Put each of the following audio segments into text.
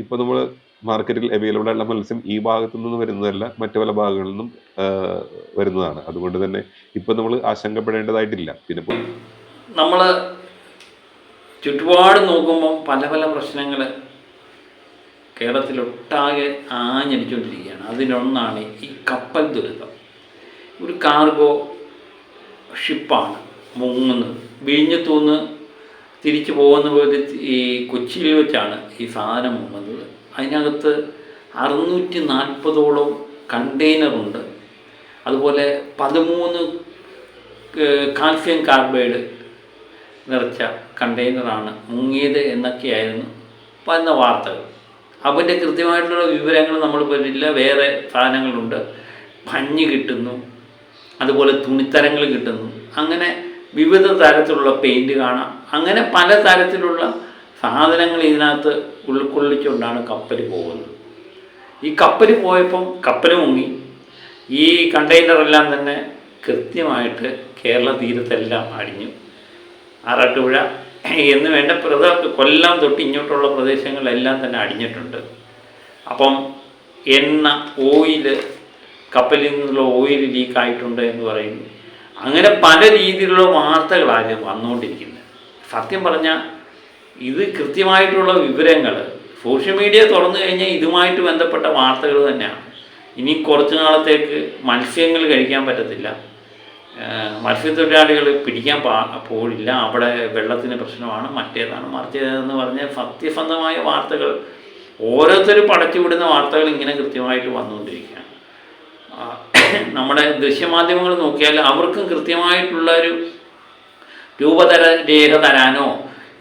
ഇപ്പോൾ നമ്മൾ മാർക്കറ്റിൽ അവൈലബിൾ ആയിട്ടുള്ള മത്സ്യം ഈ ഭാഗത്തു നിന്ന് വരുന്നതല്ല, മറ്റു പല ഭാഗങ്ങളിൽ നിന്നും വരുന്നതാണ്. അതുകൊണ്ട് തന്നെ ഇപ്പം നമ്മൾ ആശങ്കപ്പെടേണ്ടതായിട്ടില്ല. പിന്നെ നമ്മൾ ചുറ്റുപാട് നോക്കുമ്പം പല പല പ്രശ്നങ്ങൾ കേരളത്തിലൊട്ടാകെ ആഞ്ഞടിച്ചുകൊണ്ടിരിക്കുകയാണ്. അതിലൊന്നാണ് ഈ കപ്പൽ ദുരിതം. ഒരു കാർഗോ ഷിപ്പാണ് മുങ്ങുന്നത്. വിഴിഞ്ഞത്തുനിന്ന് തിരിച്ചു പോകുന്ന പോലെ ഈ കൊച്ചിയിൽ വെച്ചാണ് ഈ സാധനം മുങ്ങുന്നത്. അതിനകത്ത് 640ഓളം കണ്ടെയ്നറുണ്ട്. അതുപോലെ 13 കാൽസ്യം കാർബൈഡ് നിറച്ച കണ്ടെയ്നറാണ് മുങ്ങിയത് എന്നൊക്കെയായിരുന്നു വന്ന വാർത്തകൾ. അതിൻ്റെ കൃത്യമായിട്ടുള്ള വിവരങ്ങൾ നമ്മൾ വരില്ല. വേറെ സാധനങ്ങളുണ്ട്, പഞ്ഞ് കിട്ടുന്നു, അതുപോലെ തുണിത്തരങ്ങൾ കിട്ടുന്നു, അങ്ങനെ വിവിധ തരത്തിലുള്ള പെയിൻറ്റ് കാണാം. അങ്ങനെ പല തരത്തിലുള്ള സാധനങ്ങൾ ഇതിനകത്ത് ഉൾക്കൊള്ളിച്ചുകൊണ്ടാണ് കപ്പൽ പോകുന്നത്. ഈ കപ്പൽ പോയപ്പം കപ്പൽ മുങ്ങി. ഈ കണ്ടെയ്നറെല്ലാം തന്നെ കൃത്യമായിട്ട് കേരള തീരത്തെല്ലാം അടിഞ്ഞു. ആറാട്ടുപുഴ എന്ന് വേണ്ട കൊല്ലം തൊട്ട് ഇങ്ങോട്ടുള്ള പ്രദേശങ്ങളിലെല്ലാം തന്നെ അടിഞ്ഞിട്ടുണ്ട്. അപ്പം എണ്ണ, ഓയില്, കപ്പലിൽ നിന്നുള്ള ഓയിൽ ലീക്കായിട്ടുണ്ട് എന്ന് പറയുന്നു. അങ്ങനെ പല രീതിയിലുള്ള വാർത്തകളാണ് വന്നുകൊണ്ടിരിക്കുന്നത്. സത്യം പറഞ്ഞാൽ ഇത് കൃത്യമായിട്ടുള്ള വിവരങ്ങൾ സോഷ്യൽ മീഡിയ തുറന്നു കഴിഞ്ഞാൽ ഇതുമായിട്ട് ബന്ധപ്പെട്ട വാർത്തകൾ തന്നെയാണ്. ഇനി കുറച്ച് നാളത്തേക്ക് മത്സ്യങ്ങൾ കഴിക്കാൻ പറ്റത്തില്ല, മത്സ്യത്തൊഴിലാളികൾ പിടിക്കാൻ പോകില്ല, അവിടെ വെള്ളത്തിന് പ്രശ്നമാണ്, മറ്റേതാണ് മറിച്ചതെന്ന് പറഞ്ഞ സത്യസന്ധമായ വാർത്തകൾ ഓരോരുത്തരും പടച്ചുവിടുന്ന വാർത്തകൾ ഇങ്ങനെ കൃത്യമായിട്ട് വന്നുകൊണ്ടിരിക്കുകയാണ്. നമ്മുടെ ദൃശ്യമാധ്യമങ്ങൾ നോക്കിയാൽ അവർക്കും കൃത്യമായിട്ടുള്ളൊരു രേഖ തരാനോ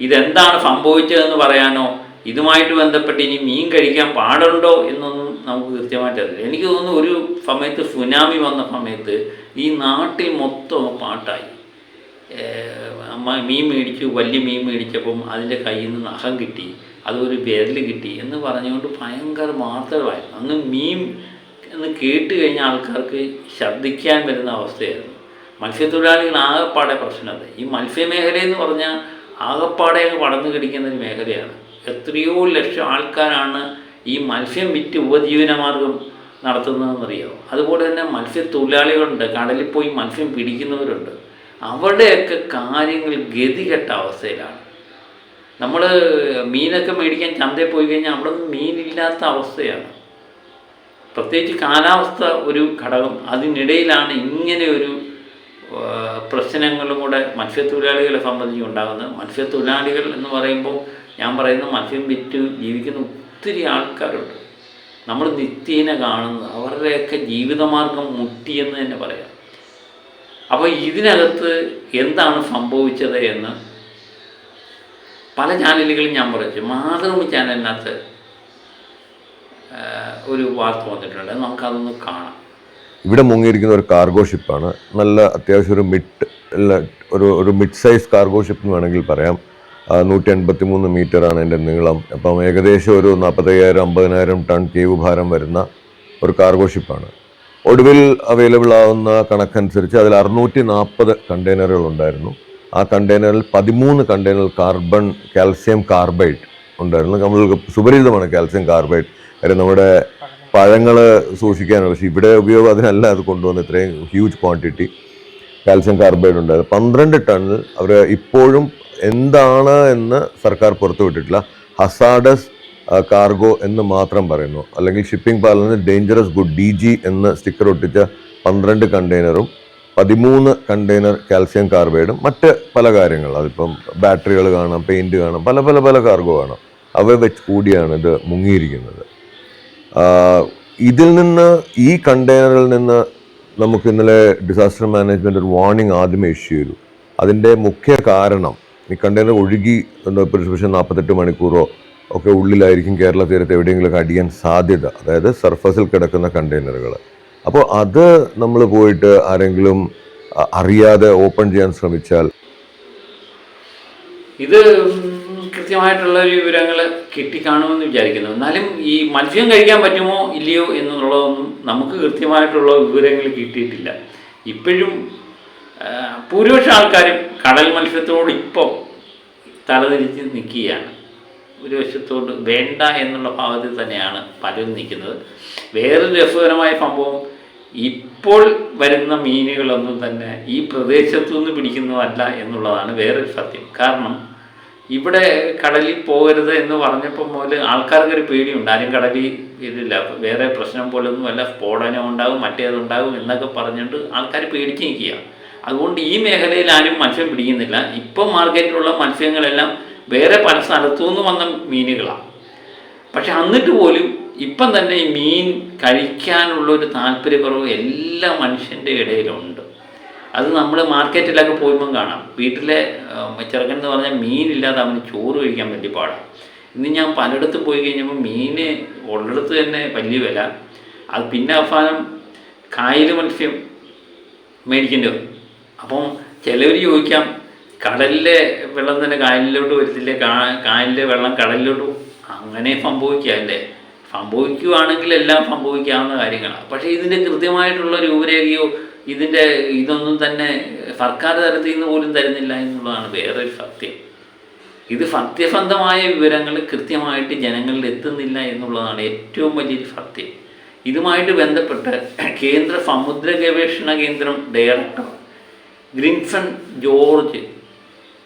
ഇതെന്താണ് സംഭവിച്ചതെന്ന് പറയാനോ ഇതുമായിട്ട് ബന്ധപ്പെട്ട് ഇനി മീൻ കഴിക്കാൻ പാടുണ്ടോ എന്നൊന്നും നമുക്ക് കൃത്യമായിട്ട് അറിയില്ല. എനിക്ക് തോന്നുന്നു ഒരു സമയത്ത് സുനാമി വന്ന സമയത്ത് ഈ നാട്ടിൽ മൊത്തം പാട്ടായി. മീൻ മേടിച്ചു, വലിയ മീൻ മേടിച്ചപ്പം അതിൻ്റെ കയ്യിൽ നിന്ന് നഖം കിട്ടി, അതൊരു വിരൽ കിട്ടി എന്ന് പറഞ്ഞുകൊണ്ട് ഭയങ്കര വാർത്തകളായിരുന്നു. അന്ന് മീൻ എന്ന് കേട്ട് കഴിഞ്ഞ ആൾക്കാർക്ക് ഛർദ്ദിക്കാൻ വരുന്ന അവസ്ഥയായിരുന്നു. മത്സ്യത്തൊഴിലാളികൾ ആകെപ്പാടെ പ്രശ്നമത്. ഈ മത്സ്യമേഖലയെന്ന് പറഞ്ഞാൽ ആകെപ്പാടെ പടർന്നു കിടക്കുന്നൊരു മേഖലയാണ്. എത്രയോ ലക്ഷം ആൾക്കാരാണ് ഈ മത്സ്യം വിറ്റ് ഉപജീവനമാർഗം നടത്തുന്നതെന്നറിയാമോ? അതുപോലെ തന്നെ മത്സ്യത്തൊഴിലാളികളുണ്ട്, കടലിൽ പോയി മത്സ്യം പിടിക്കുന്നവരുണ്ട്. അവിടെയൊക്കെ കാര്യങ്ങൾ ഗതികെട്ട അവസ്ഥയിലാണ്. നമ്മൾ മീനൊക്കെ മേടിക്കാൻ ചന്തയിൽ പോയി കഴിഞ്ഞാൽ അവിടെ നിന്ന് മീനില്ലാത്ത അവസ്ഥയാണ്. പ്രത്യേകിച്ച് കാലാവസ്ഥ ഒരു ഘടകം. അതിനിടയിലാണ് ഇങ്ങനെ ഒരു പ്രശ്നങ്ങളും കൂടെ മത്സ്യത്തൊഴിലാളികളെ സംബന്ധിച്ച് ഉണ്ടാകുന്നത്. മത്സ്യത്തൊഴിലാളികൾ എന്ന് പറയുമ്പോൾ ഞാൻ പറയുന്ന മത്സ്യം വിറ്റ് ജീവിക്കുന്ന ഒത്തിരി ആൾക്കാരുണ്ട്. നമ്മൾ നിത്യേന കാണുന്നത് അവരുടെയൊക്കെ ജീവിതമാർഗം മുട്ടിയെന്ന് തന്നെ പറയാം. അപ്പോൾ ഇതിനകത്ത് എന്താണ് സംഭവിച്ചത് എന്ന് പല ചാനലുകളും ഞാൻ പറഞ്ഞു. മാതൃഭൂമി ചാനലിനകത്ത് ഒരു വാർത്ത വന്നിട്ടുണ്ട്, നമുക്കതൊന്ന് കാണാം. ഇവിടെ മുങ്ങിയിരിക്കുന്ന ഒരു കാർഗോ ഷിപ്പാണ്. നല്ല അത്യാവശ്യം ഒരു മിഡ് സൈസ് കാർഗോ ഷിപ്പ് എന്ന് വേണമെങ്കിൽ പറയാം. 183 മീറ്ററാണ് എൻ്റെ നീളം. അപ്പം ഏകദേശം ഒരു 40,000-50,000 ടൺ കേവ് ഭാരം വരുന്ന ഒരു കാർഗോ ഷിപ്പാണ്. ഒടുവിൽ അവൈലബിൾ ആവുന്ന കണക്കനുസരിച്ച് അതിൽ 640 കണ്ടെയ്നറുകൾ ഉണ്ടായിരുന്നു. ആ കണ്ടെയ്നറിൽ 13 കണ്ടെയ്നർ കാൽസ്യം കാർബൈഡ് ഉണ്ടായിരുന്നു. നമ്മൾക്ക് സുപരിചിതമാണ് കാൽസ്യം കാർബൈഡ്. കാര്യം നമ്മുടെ പഴങ്ങൾ സൂക്ഷിക്കാനുള്ള, പക്ഷേ ഇവിടെ ഉപയോഗം അതിനല്ല അത് കൊണ്ടുവന്ന് ഇത്രയും ഹ്യൂജ് ക്വാണ്ടിറ്റി കാൽസ്യം കാർബൈഡ് ഉണ്ടായത്. 12 ടണ്ണിൽ അവർ ഇപ്പോഴും എന്താണ് എന്ന് സർക്കാർ പുറത്തുവിട്ടിട്ടില്ല. ഹസാഡസ് കാർഗോ എന്ന് മാത്രം പറയുന്നു. അല്ലെങ്കിൽ ഷിപ്പിംഗ് പാർലറിന് ഡേഞ്ചറസ് ഗുഡ് DG എന്ന് സ്റ്റിക്കർ ഒട്ടിച്ച 12 കണ്ടെയ്നറും 13 കണ്ടെയ്നർ കാൽസ്യം കാർബൈഡും മറ്റ് പല കാര്യങ്ങൾ, അതിപ്പം ബാറ്ററികൾ കാണാം, പെയിൻറ്റ് കാണാം, പല പല പല കാർഗോ കാണാം. അവ വെച്ച് കൂടിയാണ് ഇത് മുങ്ങിയിരിക്കുന്നത്. ഇതിൽ നിന്ന്, ഈ കണ്ടെയ്നറിൽ നിന്ന് നമുക്ക് ഇന്നലെ ഡിസാസ്റ്റർ മാനേജ്മെൻറ്റ് ഒരു വാർണിംഗ് ആദ്യമേ ഇഷ്യൂ ചെയ്തു. അതിൻ്റെ മുഖ്യ കാരണം ഈ കണ്ടെയ്നർ ഒഴുകി പക്ഷേ 48 മണിക്കൂറോ ഒക്കെ ഉള്ളിലായിരിക്കും കേരള തീരത്ത് എവിടെയെങ്കിലുമൊക്കെ അടിയാൻ സാധ്യത, അതായത് സർഫസിൽ കിടക്കുന്ന കണ്ടെയ്നറുകൾ. അപ്പോൾ അത് നമ്മൾ പോയിട്ട് ആരെങ്കിലും അറിയാതെ ഓപ്പൺ ചെയ്യാൻ ശ്രമിച്ചാൽ ഇത് കൃത്യമായിട്ടുള്ള വിവരങ്ങൾ കിട്ടിക്കാണുമെന്ന് വിചാരിക്കുന്നു. എന്നാലും ഈ മത്സ്യം കഴിക്കാൻ പറ്റുമോ ഇല്ലയോ എന്നുള്ളതൊന്നും നമുക്ക് കൃത്യമായിട്ടുള്ള വിവരങ്ങൾ കിട്ടിയിട്ടില്ല. ഇപ്പോഴും ഭൂരിപക്ഷം ആൾക്കാരും കടൽ മത്സ്യത്തോട് ഇപ്പം തലതിരിച്ച് നിൽക്കുകയാണ്. ഒരു വശത്തോട്ട് വേണ്ട എന്നുള്ള ഭാവത്തിൽ തന്നെയാണ് പലരും നിൽക്കുന്നത്. വേറൊരു രസകരമായ സംഭവം, ഇപ്പോൾ വരുന്ന മീനുകളൊന്നും തന്നെ ഈ പ്രദേശത്തു നിന്ന് പിടിക്കുന്നതല്ല എന്നുള്ളതാണ് വേറൊരു സത്യം. കാരണം ഇവിടെ കടലിൽ പോകരുത് എന്ന് പറഞ്ഞപ്പോൾ മുതൽ ആൾക്കാർക്കൊരു പേടിയുണ്ട്. ആരും കടലിൽ ഇതില്ല, വേറെ പ്രശ്നം പോലൊന്നും അല്ല, സ്ഫോടനം ഉണ്ടാകും, മറ്റേതുണ്ടാകും എന്നൊക്കെ പറഞ്ഞുകൊണ്ട് ആൾക്കാർ പേടിച്ച് നിൽക്കുക. അതുകൊണ്ട് ഈ മേഖലയിൽ ആരും മത്സ്യം പിടിക്കുന്നില്ല. ഇപ്പം മാർക്കറ്റിലുള്ള മത്സ്യങ്ങളെല്ലാം വേറെ പല സ്ഥലത്തു നിന്ന് വന്ന മീനുകളാണ്. പക്ഷെ എന്നിട്ട് പോലും ഇപ്പം തന്നെ ഈ മീൻ കഴിക്കാനുള്ളൊരു താല്പര്യക്കുറവ് എല്ലാ മനുഷ്യൻ്റെ ഇടയിലുണ്ട്. അത് നമ്മൾ മാർക്കറ്റിലൊക്കെ പോകുമ്പം കാണാം. വീട്ടിലെ ചെറുക്കൻ എന്ന് പറഞ്ഞാൽ മീനില്ലാതെ അവന് ചോറ് കഴിക്കാൻ വലിയ പാടാണ്. ഇന്ന് ഞാൻ പലയിടത്തും പോയി കഴിഞ്ഞപ്പോൾ മീന് ഉള്ളിടത്ത് തന്നെ വലിയ വില. അത് പിന്നെ അവസാനം കായൽ മത്സ്യം മേടിക്കേണ്ടി വരും. അപ്പം ചിലവർ ചോദിക്കാം, കടലിലെ വെള്ളം തന്നെ കായലിലോട്ട് വരത്തില്ലേ, കായലിലെ വെള്ളം കടലിലോട്ട് അങ്ങനെ സംഭവിക്കുക അല്ലേ? സംഭവിക്കുകയാണെങ്കിൽ എല്ലാം സംഭവിക്കാവുന്ന കാര്യങ്ങളാണ്. പക്ഷേ ഇതിൻ്റെ കൃത്യമായിട്ടുള്ള രൂപരേഖയോ ഇതൊന്നും തന്നെ സർക്കാർ തലത്തിൽ നിന്ന് പോലും തരുന്നില്ല എന്നുള്ളതാണ് വേറൊരു സത്യം. ഇത് സത്യസന്ധമായ വിവരങ്ങൾ കൃത്യമായിട്ട് ജനങ്ങളിൽ എത്തുന്നില്ല എന്നുള്ളതാണ് ഏറ്റവും വലിയൊരു സത്യം. ഇതുമായിട്ട് ബന്ധപ്പെട്ട് കേന്ദ്ര സമുദ്ര ഗവേഷണ കേന്ദ്രം ഡയറക്ടർ ഗ്രിൻസൺ ജോർജ്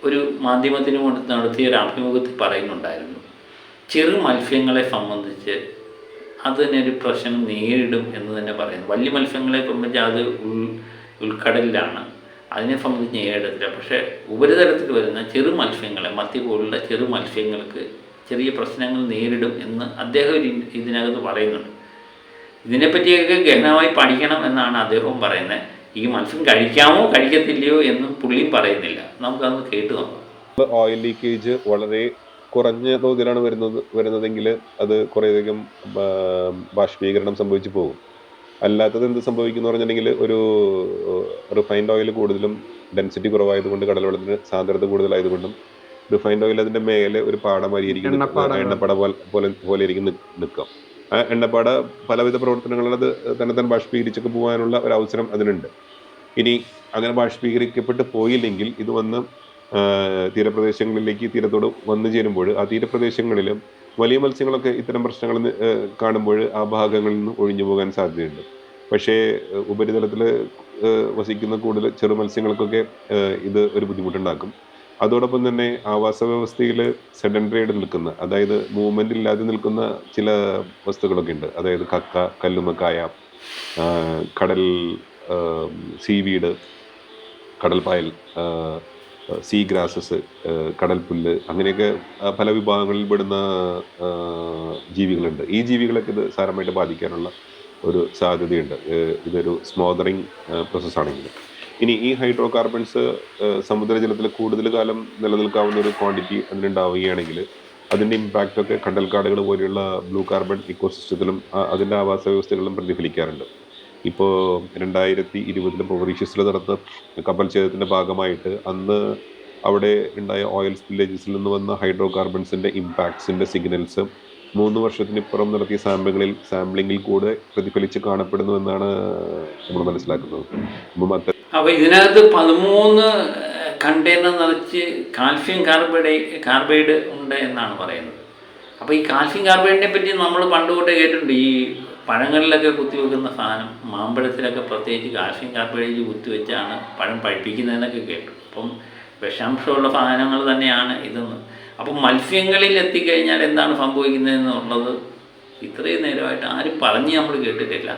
ഒരു മാധ്യമത്തിന് നടത്തിയ ഒരു അഭിമുഖത്തിൽ പറയുന്നുണ്ടായിരുന്നു, ചെറു മത്സ്യങ്ങളെ സംബന്ധിച്ച് അതിനൊരു പ്രശ്നം നേരിടും എന്ന് തന്നെ പറയുന്നു. വലിയ മത്സ്യങ്ങളെ സംബന്ധിച്ച് അത് ഉൾക്കടലിലാണ്, അതിനെ സംബന്ധിച്ച് നേരിടത്തില്ല. പക്ഷേ ഉപരിതലത്തിൽ വരുന്ന ചെറു മത്സ്യങ്ങളെ, മത്തി പോലുള്ള ചെറു മത്സ്യങ്ങൾക്ക് ചെറിയ പ്രശ്നങ്ങൾ നേരിടും എന്ന് അദ്ദേഹം ഇതിനകത്ത് പറയുന്നുണ്ട്. ഇതിനെപ്പറ്റിയൊക്കെ ഗഹനമായി പഠിക്കണം എന്നാണ് അദ്ദേഹവും പറയുന്നത്. ഈ മത്സ്യം കഴിക്കാമോ കഴിക്കത്തില്ലയോ എന്നും പുള്ളിയും പറയുന്നില്ല. നമുക്കതൊന്ന് കേട്ട് നോക്കാം. ഓയിൽ ലീക്കേജ് വളരെ കുറഞ്ഞ തോതിലാണ് വരുന്നതെങ്കിൽ അത് കുറേയധികം ബാഷ്പീകരണം സംഭവിച്ചു പോകും. അല്ലാത്തത് എന്ത് സംഭവിക്കുന്നു പറഞ്ഞിട്ടുണ്ടെങ്കിൽ, ഒരു റിഫൈൻഡ് ഓയിൽ കൂടുതലും ഡെൻസിറ്റി കുറവായതുകൊണ്ട്, കടൽവെള്ളത്തിന് സാന്ദ്രത കൂടുതലായതുകൊണ്ടും റിഫൈൻഡ് ഓയിൽ അതിൻ്റെ മേലെ ഒരു പാടമായിരിക്കും, എണ്ണപ്പാട പോലെ ആയിരിക്കും നിൽക്കാം. ആ എണ്ണപ്പാട പലവിധ പ്രവർത്തനങ്ങളിൽ അത് തന്നെ ബാഷ്പീകരിച്ചൊക്കെ പോകാനുള്ള ഒരു അവസരം അതിനുണ്ട്. ഇനി അങ്ങനെ ബാഷ്പീകരിക്കപ്പെട്ട് പോയില്ലെങ്കിൽ ഇത് വന്ന് തീരപ്രദേശങ്ങളിലേക്ക് തീരത്തോട് വന്നു ചേരുമ്പോൾ ആ തീരപ്രദേശങ്ങളിലും വലിയ മത്സ്യങ്ങളൊക്കെ ഇത്തരം പ്രശ്നങ്ങൾ കാണുമ്പോൾ ആ ഭാഗങ്ങളിൽ നിന്ന് ഒഴിഞ്ഞു പോകാൻ സാധ്യതയുണ്ട്. പക്ഷേ ഉപരിതലത്തിൽ വസിക്കുന്ന കൂടുതൽ ചെറു മത്സ്യങ്ങൾക്കൊക്കെ ഇത് ഒരു ബുദ്ധിമുട്ടുണ്ടാക്കും. അതോടൊപ്പം തന്നെ ആവാസ വ്യവസ്ഥയിൽ സെഡൻഡറി ആയിട്ട് നിൽക്കുന്ന, അതായത് മൂവ്മെൻ്റ് ഇല്ലാതെ നിൽക്കുന്ന ചില വസ്തുക്കളൊക്കെ ഉണ്ട്. അതായത് കക്ക, കല്ലുമ്മക്കായ, കടൽ സീവീഡ്, കടൽപ്പായൽ, സീ ഗ്രാസസ്, കടൽപ്പുല്ല്, അങ്ങനെയൊക്കെ പല വിഭാഗങ്ങളിൽ പെടുന്ന ജീവികളുണ്ട്. ഈ ജീവികളൊക്കെ ഇത് സാരമായിട്ട് ബാധിക്കാനുള്ള ഒരു സാധ്യതയുണ്ട്, ഇതൊരു സ്മോദറിങ് പ്രോസസ്സാണെങ്കിൽ. ഇനി ഈ ഹൈഡ്രോ കാർബൺസ് സമുദ്രജലത്തിൽ കൂടുതൽ കാലം നിലനിൽക്കാവുന്ന ഒരു ക്വാണ്ടിറ്റി അതിനുണ്ടാവുകയാണെങ്കിൽ അതിൻ്റെ ഇമ്പാക്റ്റൊക്കെ കണ്ടൽക്കാടുകൾ പോലെയുള്ള ബ്ലൂ കാർബൺ ഇക്കോസിസ്റ്റത്തിലും അതിൻ്റെ ആവാസ വ്യവസ്ഥകളിലും പ്രതിഫലിക്കാറുണ്ട്. ഇപ്പോൾ 2020 മൗറീഷ്യസിൽ നടന്ന കപ്പൽ ഛേദത്തിൻ്റെ ഭാഗമായിട്ട് അന്ന് അവിടെ ഉണ്ടായ ഓയിൽ സ്പില്ലേജസിൽ നിന്ന് വന്ന ഹൈഡ്രോ കാർബൺസിൻ്റെ ഇമ്പാക്ട്സിൻ്റെ സിഗ്നൽസ് 3 വർഷത്തിനിപ്പുറം നടത്തിയ സാമ്പിളിങ്ങിൽ കൂടെ പ്രതിഫലിച്ച് കാണപ്പെടുന്നുവെന്നാണ് നമ്മൾ മനസ്സിലാക്കുന്നത്. അപ്പോൾ ഇതിനകത്ത് 13 കണ്ടെയ്നർ നിറച്ച് കാൽസ്യം കാർബൈഡ് ഉണ്ട് എന്നാണ് പറയുന്നത്. അപ്പോൾ ഈ കാൽസ്യം കാർബൈഡിനെ പറ്റി നമ്മൾ പണ്ട് തൊട്ടേ കേട്ടിട്ടുണ്ട്. ഈ പഴങ്ങളിലൊക്കെ കുത്തിവെക്കുന്ന സാധനം, മാമ്പഴത്തിലൊക്കെ പ്രത്യേകിച്ച് കാൽസ്യം കാർബൈഡ് കുത്തിവെച്ചാണ് പഴം പഴുപ്പിക്കുന്നതെന്നൊക്കെ കേട്ടു. അപ്പം വിഷാംശമുള്ള സാധനങ്ങൾ തന്നെയാണ് ഇതെന്ന്. അപ്പം മത്സ്യങ്ങളിൽ എത്തിക്കഴിഞ്ഞാൽ എന്താണ് സംഭവിക്കുന്നതെന്നുള്ളത് ഇത്രയും നേരമായിട്ട് ആരും പറഞ്ഞ് നമ്മൾ കേട്ടിട്ടില്ല.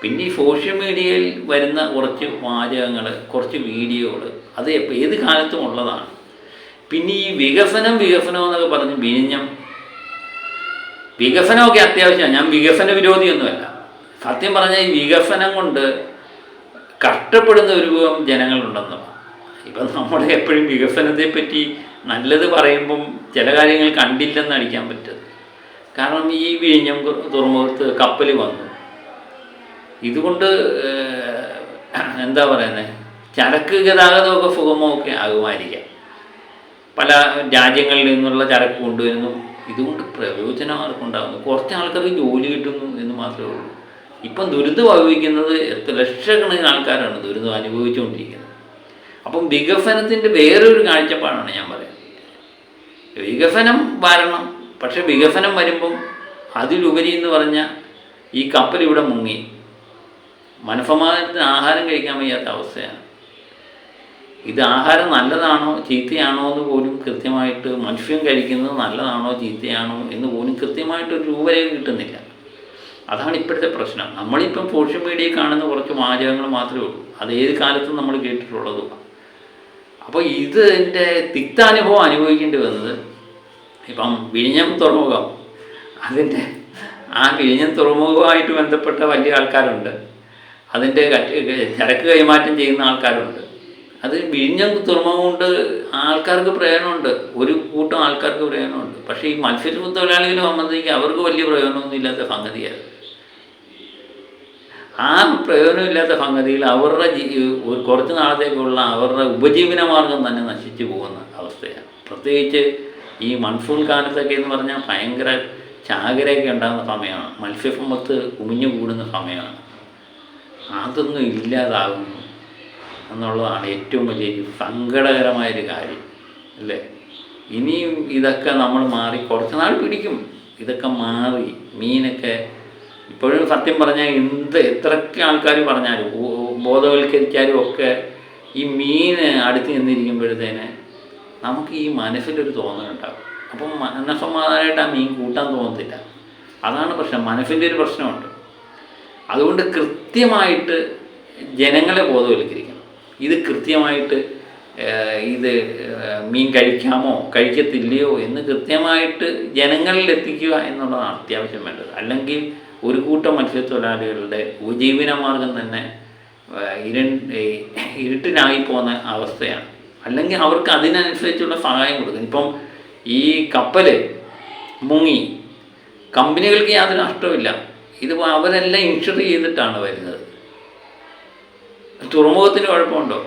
പിന്നെ ഈ സോഷ്യൽ മീഡിയയിൽ വരുന്ന കുറച്ച് വാചകങ്ങൾ, കുറച്ച് വീഡിയോകൾ, അത് ഏത് കാലത്തും ഉള്ളതാണ്. പിന്നെ ഈ വികസനം എന്നൊക്കെ പറഞ്ഞ് വികസനമൊക്കെ അത്യാവശ്യമാണ്. ഞാൻ വികസന വിരോധിയൊന്നുമല്ല. സത്യം പറഞ്ഞാൽ ഈ വികസനം കൊണ്ട് കഷ്ടപ്പെടുന്ന ഒരു ജനങ്ങളുണ്ടെന്നതാണ്. ഇപ്പം നമ്മൾ എപ്പോഴും വികസനത്തെപ്പറ്റി നല്ലത് പറയുമ്പം ചില കാര്യങ്ങൾ കണ്ടില്ലെന്ന് അടിക്കാൻ പറ്റും. കാരണം ഈ വിഴിഞ്ഞം തുറമുഖത്ത് കപ്പൽ വന്നു, ഇതുകൊണ്ട് എന്താ പറയുന്നത്, ചരക്ക് ഗതാഗതമൊക്കെ സുഗമമൊക്കെ ആകുമായിരിക്കാം. പല രാജ്യങ്ങളിൽ നിന്നുള്ള ചരക്ക് കൊണ്ടുവരുന്നു, ഇതുകൊണ്ട് പ്രയോജനം ആർക്കുണ്ടാകുന്നു, കുറച്ച് ആൾക്കാർക്ക് ജോലി കിട്ടുന്നു എന്ന് മാത്രമേ ഉള്ളൂ. ഇപ്പം ദുരിതം അനുഭവിക്കുന്നത് ലക്ഷക്കണക്കിന് ആൾക്കാരാണ് ദുരിതം അനുഭവിച്ചുകൊണ്ടിരിക്കുന്നത്. അപ്പം വികസനത്തിൻ്റെ വേറൊരു കാഴ്ചപ്പാടാണ് ഞാൻ പറയുന്നത്. വികസനം വരണം, പക്ഷെ വികസനം വരുമ്പം അതിലുപരി എന്ന് പറഞ്ഞാൽ ഈ കപ്പൽ ഇവിടെ മുങ്ങി, മനസ്സമാധാനത്തിന് ആഹാരം കഴിക്കാൻ വയ്യാത്ത അവസ്ഥയാണ്. ഇത് ആഹാരം നല്ലതാണോ ചീത്തയാണോ എന്ന് പോലും കൃത്യമായിട്ട്, മനുഷ്യൻ കഴിക്കുന്നത് നല്ലതാണോ ചീത്തയാണോ എന്ന് പോലും കൃത്യമായിട്ടൊരു രൂപരേഖ കിട്ടുന്നില്ല. അതാണ് ഇപ്പോഴത്തെ പ്രശ്നം. നമ്മളിപ്പം സോഷ്യൽ മീഡിയയിൽ കാണുന്ന കുറച്ച് വാചകങ്ങൾ മാത്രമേ ഉള്ളൂ, അത് ഏത് കാലത്തും നമ്മൾ കേട്ടിട്ടുള്ളതുമാണ്. അപ്പോൾ ഇതിൻ്റെ തിക്താനുഭവം അനുഭവിക്കേണ്ടി വന്നത് ഇപ്പം വിഴിഞ്ഞം തുറമുഖം, അതിൻ്റെ ആ വിഴിഞ്ഞം തുറമുഖവുമായിട്ട് ബന്ധപ്പെട്ട വലിയ ആൾക്കാരുണ്ട്, അതിൻ്റെ ചരക്ക് കൈമാറ്റം ചെയ്യുന്ന ആൾക്കാരുണ്ട്. അത് വിഴിഞ്ഞം തുറമുഖം കൊണ്ട് ആൾക്കാർക്ക് പ്രയോജനമുണ്ട്, ഒരു കൂട്ടം ആൾക്കാർക്ക് പ്രയോജനമുണ്ട്. പക്ഷേ ഈ മത്സ്യത്തൊഴിലാളികളെ സംബന്ധിച്ച് അവർക്ക് വലിയ പ്രയോജനമൊന്നും ഇല്ലാത്ത സംഗതിയാണ്. ആ പ്രയോജനമില്ലാത്ത സംഗതിയിൽ അവരുടെ കുറച്ച് നാളത്തേക്കുള്ള അവരുടെ ഉപജീവന മാർഗം തന്നെ നശിച്ചു പോകുന്ന അവസ്ഥയാണ്. പ്രത്യേകിച്ച് ഈ മൺസൂൺ കാലത്തൊക്കെ എന്ന് പറഞ്ഞാൽ ഭയങ്കര ചാകരയൊക്കെ ഉണ്ടാകുന്ന സമയമാണ്, മത്സ്യസമ്പത്ത് കുമിഞ്ഞു കൂടുന്ന സമയമാണ്. അതൊന്നും ഇല്ലാതാകുന്നു എന്നുള്ളതാണ് ഏറ്റവും വലിയ സങ്കടകരമായൊരു കാര്യം, അല്ലേ? ഇനിയും ഇതൊക്കെ നമ്മൾ മാറി കുറച്ച് നാൾ പിടിക്കും, ഇതൊക്കെ മാറി മീനൊക്കെ ഇപ്പോഴും സത്യം പറഞ്ഞാൽ എത്രയൊക്കെ ആൾക്കാർ പറഞ്ഞാലും ബോധവൽക്കരിച്ചാലും ഒക്കെ ഈ മീൻ അടുത്ത് നിന്നിരിക്കുമ്പോഴത്തേന് നമുക്ക് ഈ മനസ്സിലൊരു തോന്നലുണ്ടാകും. അപ്പം മനസ്സമാധാനമായിട്ട് ആ മീൻ കൂട്ടാൻ തോന്നത്തില്ല. അതാണ് പ്രശ്നം, മനസ്സിൻ്റെ ഒരു പ്രശ്നമുണ്ട്. അതുകൊണ്ട് കൃത്യമായിട്ട് ജനങ്ങളെ ബോധവൽക്കരിക്കണം. ഇത് കൃത്യമായിട്ട് ഇത് മീൻ കഴിക്കാമോ കഴിക്കത്തില്ലയോ എന്ന് കൃത്യമായിട്ട് ജനങ്ങളിൽ എത്തിക്കുക എന്നുള്ളതാണ് അത്യാവശ്യം വേണ്ടത്. അല്ലെങ്കിൽ ഒരു കൂട്ടം മത്സ്യത്തൊഴിലാളികളുടെ ഉപജീവന മാർഗം തന്നെ ഇരുട്ടിനായി പോകുന്ന അവസ്ഥയാണ്. അല്ലെങ്കിൽ അവർക്ക് അതിനനുസരിച്ചുള്ള സഹായം കൊടുക്കും. ഇപ്പം ഈ കപ്പൽ മുങ്ങി, കമ്പനികൾക്ക് യാതൊരു നഷ്ടമില്ല. ഇത് അവരെല്ലാം ഇൻഷുർ ചെയ്തിട്ടാണ് വരുന്നത്. തുറമുഖത്തിന് കുഴപ്പമുണ്ടോ?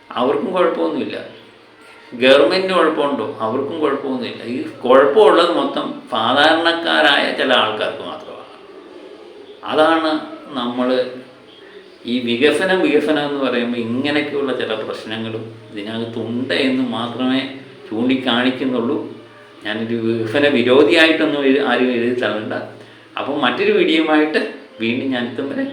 അവർക്കും കുഴപ്പമൊന്നുമില്ല. ഗവൺമെൻറ്റിന് കുഴപ്പമുണ്ടോ? അവർക്കും കുഴപ്പമൊന്നുമില്ല. ഈ കുഴപ്പമുള്ളത് മൊത്തം സാധാരണക്കാരായ ചില ആൾക്കാർക്ക് മാത്രമാണ്. അതാണ് നമ്മൾ ഈ വികസനം എന്ന് പറയുമ്പോൾ ഇങ്ങനെയൊക്കെയുള്ള ചില പ്രശ്നങ്ങളും ഇതിനകത്തുണ്ട് എന്ന് മാത്രമേ ചൂണ്ടിക്കാണിക്കുന്നുള്ളൂ. ഞാനൊരു വികസന വിരോധിയായിട്ടൊന്നും ആരും എഴുതി തരണ്ട. അപ്പം മറ്റൊരു വീഡിയോയുമായിട്ട് വീണ്ടും ഞാൻ എത്തും വരെ